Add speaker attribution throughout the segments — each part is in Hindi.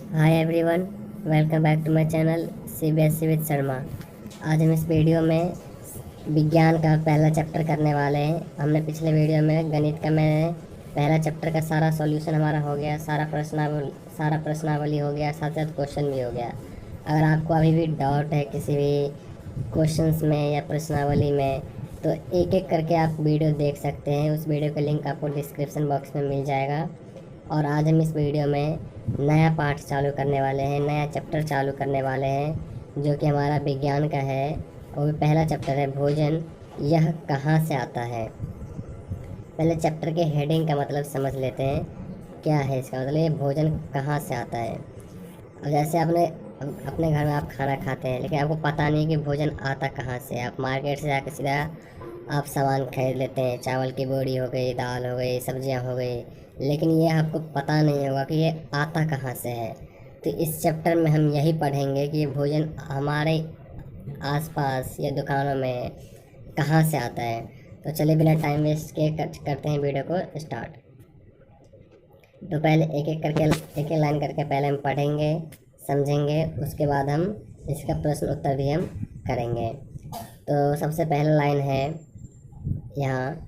Speaker 1: Hi everyone, welcome back to my channel CBSE with Sharma. आज हम इस वीडियो में विज्ञान का पहला चैप्टर करने वाले हैं। हमने पिछले वीडियो में गणित का मैंने पहला चैप्टर का सारा सॉल्यूशन हमारा हो गया, सारा प्रश्नावली हो गया, साथ साथ क्वेश्चन भी हो गया। अगर आपको अभी भी डाउट है किसी भी क्वेश्चंस में या प्रश्नावली में, तो एक एक करके आप वीडियो देख सकते हैं। उस वीडियो का लिंक आपको डिस्क्रिप्शन बॉक्स में मिल जाएगा। और आज हम इस वीडियो में नया पार्ट चालू करने वाले हैं, नया चैप्टर चालू करने वाले हैं, जो कि हमारा विज्ञान का है। और पहला चैप्टर है भोजन, यह कहाँ से आता है। पहले चैप्टर के हेडिंग का मतलब समझ लेते हैं, क्या है इसका मतलब। ये भोजन कहाँ से आता है। अब जैसे अपने घर में आप खाना खाते हैं, लेकिन आपको पता नहीं कि भोजन आता कहाँ से। आप मार्केट से जाकर सीधा आप सामान खरीद लेते हैं, चावल की बोरी हो गई, दाल हो गई, सब्जियां हो गई, लेकिन ये आपको पता नहीं होगा कि ये आता कहाँ से है। तो इस चैप्टर में हम यही पढ़ेंगे कि ये भोजन हमारे आसपास या दुकानों में कहाँ से आता है। तो चलिए बिना टाइम वेस्ट किए करते हैं वीडियो को स्टार्ट। तो पहले एक एक लाइन करके पहले हम पढ़ेंगे, समझेंगे, उसके बाद हम इसका प्रश्न उत्तर भी हम करेंगे। तो सबसे पहला लाइन है यहाँ,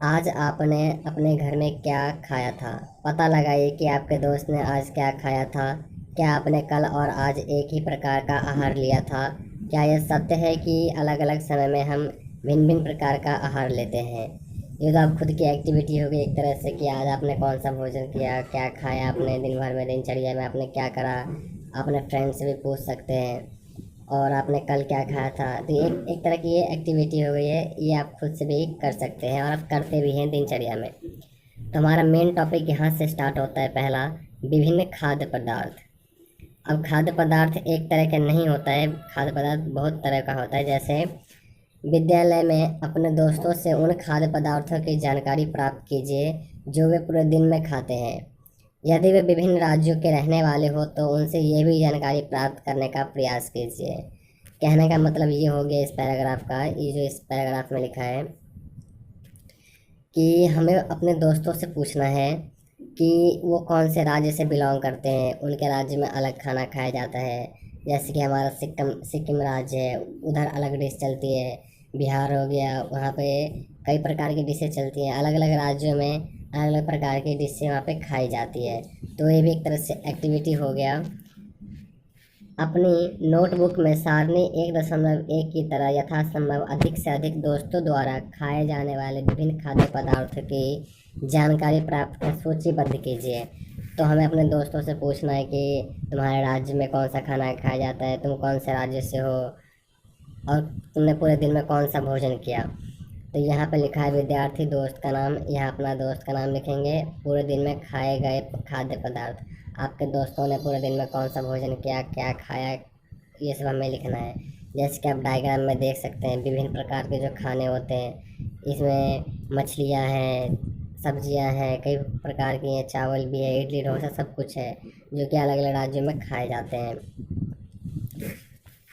Speaker 1: आज आपने अपने घर में क्या खाया था। पता लगाइए कि आपके दोस्त ने आज क्या खाया था। क्या आपने कल और आज एक ही प्रकार का आहार लिया था। क्या यह सत्य है कि अलग अलग समय में हम भिन्न भिन्न प्रकार का आहार लेते हैं। ये तो आप खुद की एक्टिविटी होगी एक तरह से, कि आज आपने कौन सा भोजन किया, क्या खाया आपने दिन भर में, दिनचर्या में आपने क्या करा। अपने फ्रेंड से भी पूछ सकते हैं, और आपने कल क्या खाया था। तो एक तरह की ये एक्टिविटी हो गई है, ये आप खुद से भी कर सकते हैं और आप करते भी हैं दिनचर्या में। तो हमारा मेन टॉपिक यहाँ से स्टार्ट होता है। पहला, विभिन्न खाद्य पदार्थ। अब खाद्य पदार्थ एक तरह का नहीं होता है, खाद्य पदार्थ बहुत तरह का होता है। जैसे विद्यालय में अपने दोस्तों से उन खाद्य पदार्थों की जानकारी प्राप्त कीजिए जो वे पूरे दिन में खाते हैं। यदि वे विभिन्न राज्यों के रहने वाले हो तो उनसे ये भी जानकारी प्राप्त करने का प्रयास कीजिए। कहने का मतलब ये हो गया इस पैराग्राफ का, ये जो इस पैराग्राफ में लिखा है कि हमें अपने दोस्तों से पूछना है कि वो कौन से राज्य से बिलोंग करते हैं, उनके राज्य में अलग खाना खाया जाता है। जैसे कि हमारा सिक्किम सिक्किम राज्य है, उधर अलग डिश चलती है। बिहार हो गया, वहाँ पे कई प्रकार की डिशें चलती हैं। अलग अलग राज्यों में अलग अलग प्रकार की डिशें वहाँ पे खाई जाती है। तो ये भी एक तरह से एक्टिविटी हो गया। अपनी नोटबुक में सारणी 1.1 की तरह यथासंभव अधिक से अधिक दोस्तों द्वारा खाए जाने वाले विभिन्न खाद्य पदार्थों की जानकारी प्राप्त कर सूचीबद्ध कीजिए। तो हमें अपने दोस्तों से पूछना है कि तुम्हारे राज्य में कौन सा खाना खाया जाता है, तुम कौन से राज्य से हो, और तुमने पूरे दिन में कौन सा भोजन किया। तो यहाँ पे लिखा है विद्यार्थी दोस्त का नाम, यहाँ अपना दोस्त का नाम लिखेंगे, पूरे दिन में खाए गए खाद्य पदार्थ। आपके दोस्तों ने पूरे दिन में कौन सा भोजन किया, क्या खाया, ये सब हमें लिखना है। जैसे कि आप डायग्राम में देख सकते हैं, विभिन्न प्रकार के जो खाने होते हैं, इसमें मछलियाँ हैं, सब्जियाँ हैं, कई प्रकार की हैं, चावल भी है, इडली डोसा सब कुछ है, जो कि अलग अलग राज्यों में खाए जाते हैं।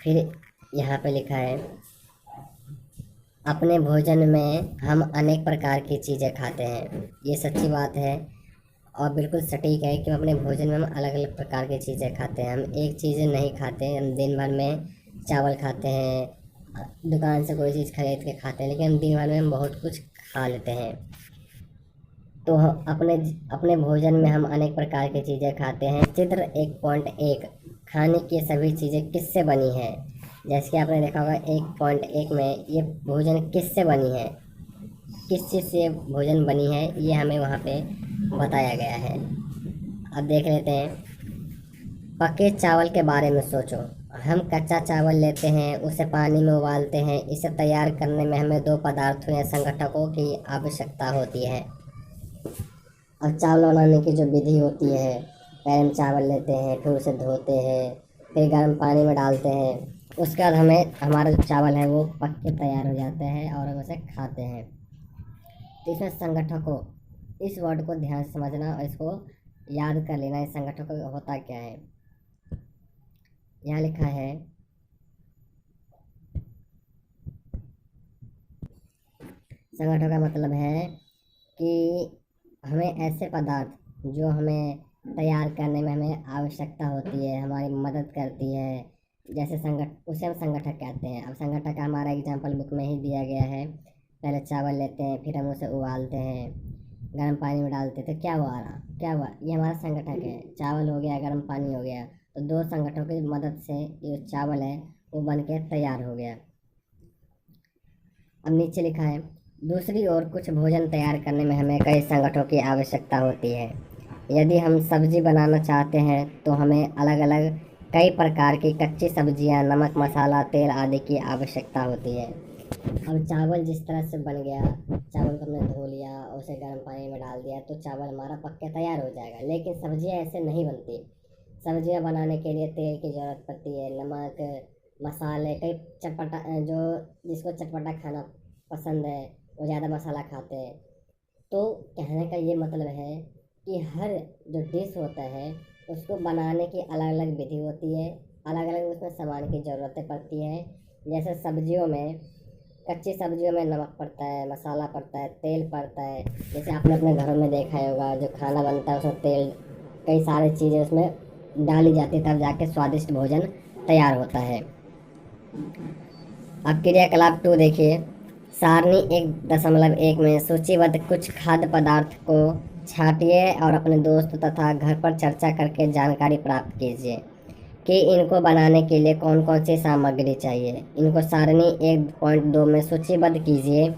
Speaker 1: फिर यहाँ पे लिखा है, अपने भोजन में हम अनेक प्रकार की चीज़ें खाते हैं। ये सच्ची बात है और बिल्कुल सटीक है कि अपने भोजन में हम अलग अलग प्रकार की चीज़ें खाते हैं। हम एक चीज़ नहीं खाते, हम दिन भर में चावल खाते हैं, दुकान से कोई चीज़ खरीद के खाते हैं, लेकिन हम दिन भर में हम बहुत कुछ खा लेते हैं। तो अपने अपने भोजन में हम अनेक प्रकार की चीज़ें खाते हैं। चित्र 1.1, खाने की सभी चीज़ें किससे बनी हैं। जैसे कि आपने देखा होगा 1.1 में ये भोजन किससे बनी है, किस चीज़ से भोजन बनी है, ये हमें वहाँ पे बताया गया है। अब देख लेते हैं, पके चावल के बारे में सोचो। हम कच्चा चावल लेते हैं, उसे पानी में उबालते हैं। इसे तैयार करने में हमें दो पदार्थों या संगठकों की आवश्यकता होती है। अब चावल बनाने की जो विधि होती है, पहले हम चावल लेते हैं, फिर उसे धोते हैं, फिर गर्म पानी में डालते हैं। उसके बाद हमें हमारा जो चावल है वो पक के तैयार हो जाता है और हम उसे खाते हैं। तो इसमें संगठकों, इस वर्ड को ध्यान से समझना और इसको याद कर लेना, इस संगठकों का होता क्या है। यहाँ लिखा है, संगठन का मतलब है कि हमें ऐसे पदार्थ जो हमें तैयार करने में हमें आवश्यकता होती है, हमारी मदद करती है। जैसे उसे हम संगठक कहते हैं। अब संगठक का हमारा एग्जाम्पल बुक में ही दिया गया है। पहले चावल लेते हैं, फिर हम उसे उबालते हैं, गर्म पानी में डालते हैं, तो क्या हुआ, ये हमारा संगठक है। चावल हो गया, गर्म पानी हो गया, तो दो संगठकों की मदद से ये चावल है वो बन के तैयार हो गया। अब नीचे लिखा है, दूसरी ओर कुछ भोजन तैयार करने में हमें कई संगठनों की आवश्यकता होती है। यदि हम सब्जी बनाना चाहते हैं तो हमें अलग अलग कई प्रकार की कच्ची सब्जियां, नमक, मसाला, तेल आदि की आवश्यकता होती है। अब चावल जिस तरह से बन गया, चावल को हमने धो लिया, उसे गर्म पानी में डाल दिया, तो चावल हमारा पक के तैयार हो जाएगा। लेकिन सब्जियां ऐसे नहीं बनती। सब्जियां बनाने के लिए तेल की ज़रूरत पड़ती है, नमक, मसाले, कई चटपटा, जो जिसको चटपटा खाना पसंद है वो ज़्यादा मसाला खाते हैं। तो कहने का ये मतलब है कि हर जो डिश होता है उसको बनाने की अलग अलग विधि होती है, अलग अलग उसमें सामान की ज़रूरतें पड़ती हैं। जैसे सब्जियों में, कच्ची सब्जियों में नमक पड़ता है, मसाला पड़ता है, तेल पड़ता है। जैसे आपने अपने घरों में देखा ही होगा, जो खाना बनता है उसमें तेल, कई सारी चीज़ें उसमें डाली जाती है, तब जाके स्वादिष्ट भोजन तैयार होता है। अब क्रियाकलाप 2 देखिए। सारणी 1.1 में सूचीबद्ध कुछ खाद्य पदार्थ को छांटिए और अपने दोस्त तथा घर पर चर्चा करके जानकारी प्राप्त कीजिए कि इनको बनाने के लिए कौन कौन सी सामग्री चाहिए। इनको सारणी 1.2 में सूचीबद्ध कीजिए।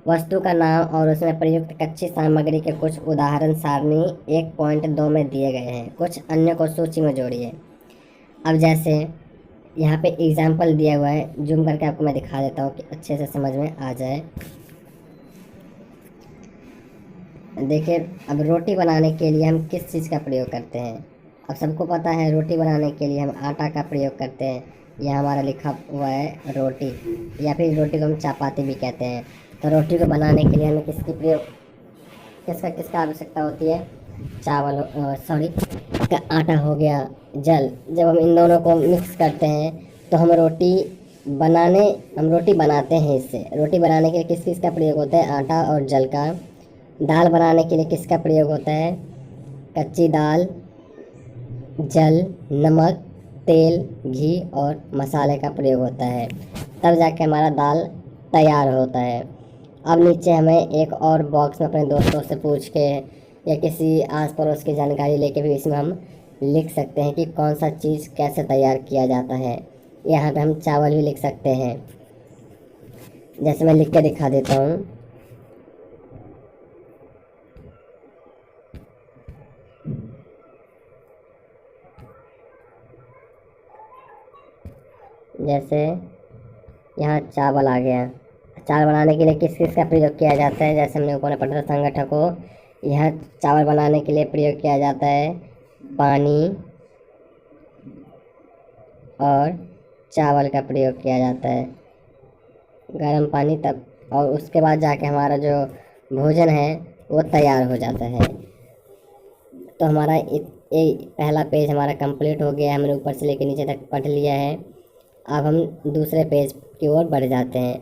Speaker 1: वस्तु का नाम और उसमें प्रयुक्त कच्ची सामग्री के कुछ उदाहरण सारणी 1.2 में दिए गए हैं। कुछ अन्य को सूची में जोड़िए। अब जैसे यहाँ पे एग्जाम्पल दिया हुआ है, जूम करके आपको मैं दिखा देता हूँ कि अच्छे से समझ में आ जाए। देखिए, अब रोटी बनाने के लिए हम किस चीज़ का प्रयोग करते हैं। अब सबको पता है रोटी बनाने के लिए हम आटा का प्रयोग करते हैं। यह हमारा लिखा हुआ है रोटी, या फिर रोटी को हम चपाती भी कहते हैं। तो रोटी को बनाने के लिए हमें किसका आवश्यकता होती है। चावल, सॉरी, का आटा हो गया, जल। जब हम इन दोनों को मिक्स करते हैं तो हम रोटी बनाते हैं। इससे रोटी बनाने के लिए किस किस का प्रयोग होता है, आटा और जल का। दाल बनाने के लिए किसका प्रयोग होता है, कच्ची दाल, जल, नमक, तेल, घी और मसाले का प्रयोग होता है, तब जाके हमारा दाल तैयार होता है। अब नीचे हमें एक और बॉक्स में अपने दोस्तों से पूछ के या किसी आस पड़ोस की जानकारी लेके भी इसमें हम लिख सकते हैं कि कौन सा चीज़ कैसे तैयार किया जाता है। यहाँ पे हम चावल भी लिख सकते हैं। जैसे मैं लिख के दिखा देता हूँ। जैसे यहाँ चावल आ गया। चावल बनाने के लिए किस किस का प्रयोग किया जाता है, जैसे हमने ऊपर पढ़ा था संगठक को। यह चावल बनाने के लिए प्रयोग किया जाता है पानी और चावल का प्रयोग किया जाता है, गर्म पानी, तब और उसके बाद जाके हमारा जो भोजन है वो तैयार हो जाता है। तो हमारा पहला पेज हमारा कंप्लीट हो गया। हमने ऊपर से लेकर नीचे तक पढ़ लिया है। अब हम दूसरे पेज की ओर बढ़ जाते हैं।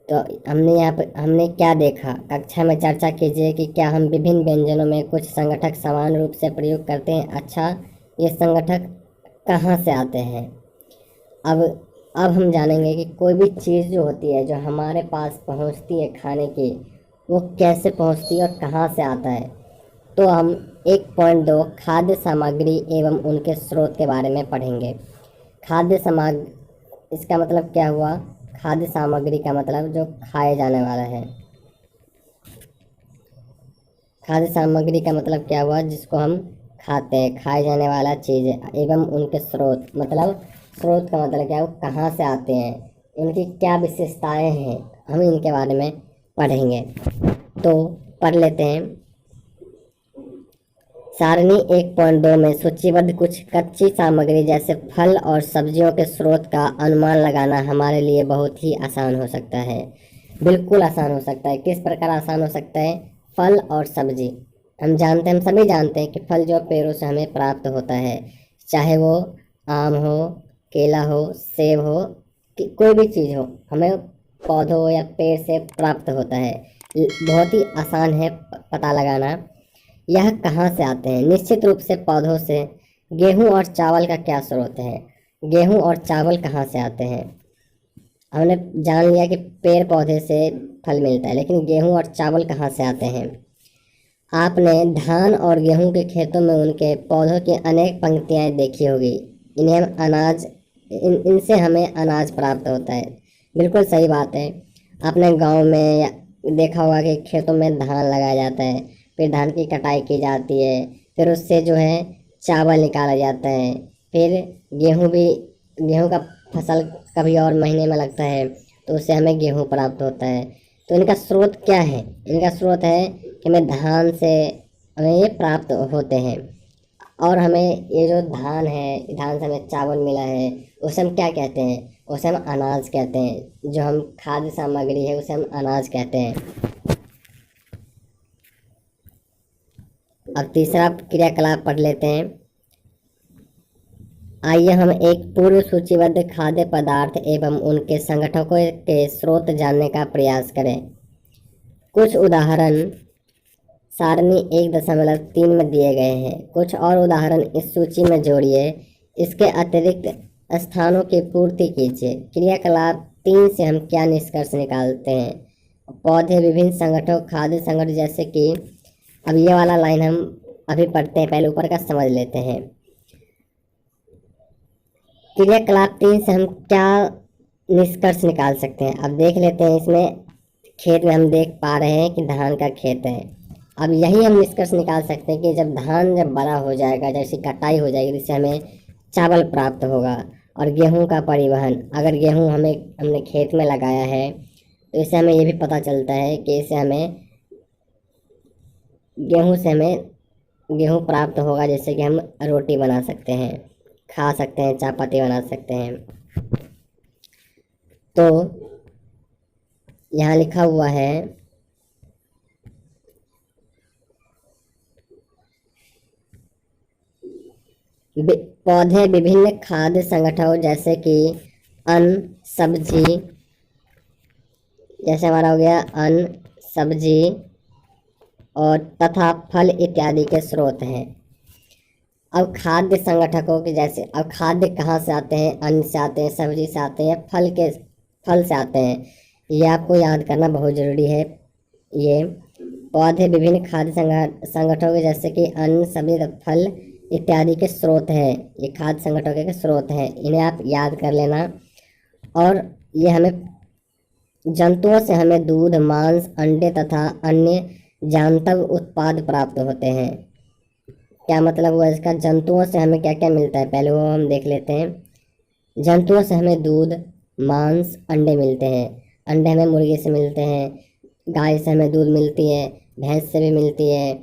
Speaker 1: तो हमने क्या देखा, कक्षा में चर्चा कीजिए कि क्या हम विभिन्न व्यंजनों में कुछ संगठक समान रूप से प्रयोग करते हैं। अच्छा, ये संगठक कहाँ से आते हैं। अब हम जानेंगे कि कोई भी चीज़ जो होती है, जो हमारे पास पहुँचती है खाने की, वो कैसे पहुँचती है और कहाँ से आता है। तो हम 1.2 खाद्य सामग्री एवं उनके स्रोत के बारे में पढ़ेंगे। खाद्य सामग्री, इसका मतलब क्या हुआ, खाद्य सामग्री का मतलब जो खाए जाने वाला है। खाद्य सामग्री का मतलब क्या हुआ, जिसको हम खाते हैं, खाए जाने वाला चीज़ है। एवं उनके स्रोत, मतलब स्रोत का मतलब क्या है, वो कहाँ से आते हैं, इनकी क्या विशेषताएं हैं, हम इनके बारे में पढ़ेंगे। तो पढ़ लेते हैं। सारणी 1.2 में सूचीबद्ध कुछ कच्ची सामग्री जैसे फल और सब्जियों के स्रोत का अनुमान लगाना हमारे लिए बहुत ही आसान हो सकता है। बिल्कुल आसान हो सकता है। किस प्रकार आसान हो सकता है, फल और सब्जी। हम सभी जानते हैं कि फल जो पेड़ों से हमें प्राप्त होता है, चाहे वो आम हो, केला हो, सेब हो, कोई भी चीज़ हो, हमें पौधों या पेड़ से प्राप्त होता है। बहुत ही आसान है पता लगाना। यह कहाँ से आते हैं? निश्चित रूप से पौधों से। गेहूं और चावल का क्या स्रोत है? गेहूं और चावल कहाँ से आते हैं? हमने जान लिया कि पेड़ पौधे से फल मिलता है, लेकिन गेहूं और चावल कहाँ से आते हैं? आपने धान और गेहूं के खेतों में उनके पौधों की अनेक पंक्तियां देखी होगी। इन्हें हम अनाज इनसे हमें अनाज प्राप्त होता है। बिल्कुल सही बात है। आपने गांव में देखा होगा कि खेतों में धान लगाया जाता है, फिर धान की कटाई की जाती है, फिर उससे जो है चावल निकाला जाता है, फिर गेहूं का फसल कभी और महीने में लगता है, तो उससे हमें गेहूं प्राप्त होता है। तो इनका स्रोत क्या है? इनका स्रोत है कि हमें धान से हमें ये प्राप्त होते हैं। और हमें ये जो धान है, धान से हमें चावल मिला है, उसे हम क्या कहते हैं? उसे हम अनाज कहते हैं। जो हम खाद्य सामग्री है उसे हम अनाज कहते हैं। अब तीसरा क्रियाकलाप पढ़ लेते हैं। आइए हम एक पूर्व सूचीबद्ध खाद्य पदार्थ एवं उनके संगठकों के स्रोत जानने का प्रयास करें। कुछ उदाहरण सारणी 1.3 में दिए गए हैं। कुछ और उदाहरण इस सूची में जोड़िए। इसके अतिरिक्त स्थानों की पूर्ति कीजिए। क्रियाकलाप 3 से हम क्या निष्कर्ष निकालते हैं? पौधे विभिन्न संगठनों खाद्य संगठन, जैसे कि अब ये वाला लाइन हम अभी पढ़ते हैं, पहले ऊपर का समझ लेते हैं। क्रियाकलाप 3 से हम क्या निष्कर्ष निकाल सकते हैं? अब देख लेते हैं। इसमें खेत में हम देख पा रहे हैं कि धान का खेत है। अब यही हम निष्कर्ष निकाल सकते हैं कि जब बड़ा हो जाएगा, जैसे कटाई हो जाएगी, जिससे हमें चावल प्राप्त होगा। और गेहूं का परिवहन, अगर गेहूं हमने खेत में लगाया है, तो इससे हमें ये भी पता चलता है कि इससे हमें गेहूं प्राप्त होगा, जैसे कि हम रोटी बना सकते हैं, खा सकते हैं, चापाती बना सकते हैं। तो यहाँ लिखा हुआ है पौधे विभिन्न खाद्य संगठनों, जैसे कि अन्न, सब्जी, जैसे हमारा हो गया अन्न, सब्जी और तथा फल इत्यादि के स्रोत हैं। अब खाद्य संगठकों के जैसे, अब खाद्य कहाँ से आते हैं? अन्न से आते हैं, सब्जी से आते हैं, फल से आते हैं। ये आपको याद करना बहुत ज़रूरी है। ये पौधे विभिन्न खाद्य संगठनों के, जैसे कि अन्न, सब्जी, फल इत्यादि के स्रोत हैं। ये खाद्य संगठनों के स्रोत हैं, इन्हें आप याद कर लेना। और ये हमें जंतुओं से हमें दूध, मांस, अंडे तथा अन्य जानवर उत्पाद प्राप्त होते हैं। क्या मतलब हुआ इसका? जंतुओं से हमें क्या क्या मिलता है, पहले वो हम देख लेते हैं। जंतुओं से हमें दूध, मांस, अंडे मिलते हैं। अंडे हमें मुर्गी से मिलते हैं, गाय से हमें दूध मिलती है, भैंस से भी मिलती है।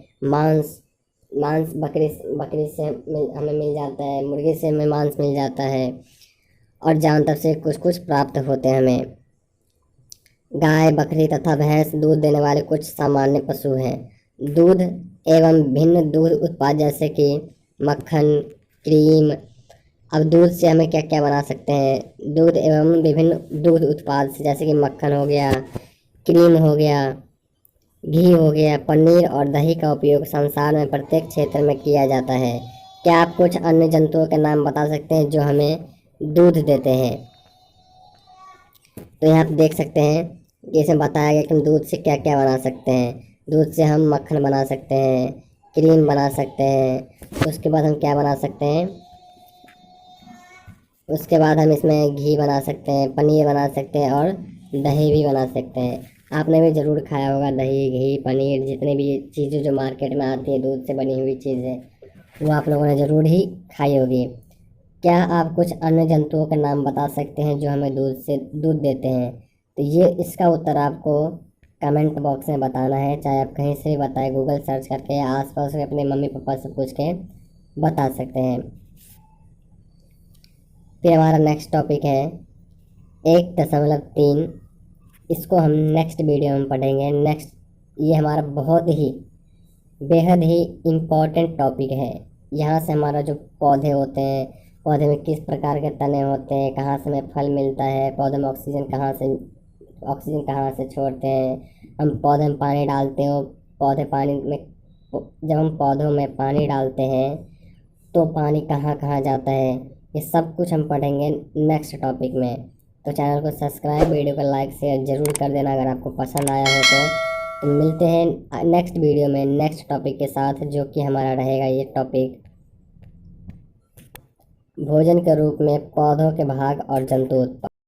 Speaker 1: मांस बकरी से हमें मिल जाता है, मुर्गी से हमें मांस मिल जाता है। और जानवर से कुछ कुछ प्राप्त होते हैं हमें। गाय, बकरी तथा भैंस दूध देने वाले कुछ सामान्य पशु हैं। दूध एवं भिन्न दूध उत्पाद, जैसे कि मक्खन, क्रीम। अब दूध से हमें क्या क्या बना सकते हैं? दूध एवं विभिन्न दूध उत्पाद से, जैसे कि मक्खन हो गया, क्रीम हो गया, घी हो गया, पनीर और दही का उपयोग संसार में प्रत्येक क्षेत्र में किया जाता है। क्या आप कुछ अन्य जंतुओं के नाम बता सकते हैं जो हमें दूध देते हैं? तो यहाँ आप देख सकते हैं कि इसमें बताया गया कि हम दूध से क्या क्या बना सकते हैं। दूध से हम मक्खन बना सकते हैं, क्रीम बना सकते हैं। उसके बाद हम क्या बना सकते हैं? उसके बाद हम इसमें घी बना सकते हैं, पनीर बना सकते हैं और दही भी बना सकते हैं। आपने भी ज़रूर खाया होगा दही, घी, पनीर, जितने भी चीज़ें जो मार्केट में आती है दूध से बनी हुई चीज़ें, वो आप लोगों ने ज़रूर ही खाई होगी। क्या आप कुछ अन्य जंतुओं के नाम बता सकते हैं जो हमें दूध देते हैं? तो ये इसका उत्तर आपको कमेंट बॉक्स में बताना है, चाहे आप कहीं से भी बताएं, गूगल सर्च करके या आसपास में अपने मम्मी पापा से पूछ के बता सकते हैं। फिर हमारा नेक्स्ट टॉपिक है 1.3। इसको हम नेक्स्ट वीडियो में पढ़ेंगे। ये हमारा बहुत ही बेहद ही इम्पोर्टेंट टॉपिक है। यहाँ से हमारा जो पौधे होते हैं, पौधे में किस प्रकार के तने होते हैं, कहाँ से हमें फल मिलता है, पौधे में ऑक्सीजन कहाँ से छोड़ते हैं, हम पौधे में पानी डालते हो, पौधे पानी में जब हम पौधों में पानी डालते हैं तो पानी कहाँ कहाँ जाता है, ये सब कुछ हम पढ़ेंगे नेक्स्ट टॉपिक में। तो चैनल को सब्सक्राइब, वीडियो को लाइक शेयर ज़रूर कर देना अगर आपको पसंद आया हो तो मिलते हैं नेक्स्ट वीडियो में नेक्स्ट टॉपिक के साथ, जो कि हमारा रहेगा ये टॉपिक भोजन के रूप में पौधों के भाग और जंतु उत्पाद।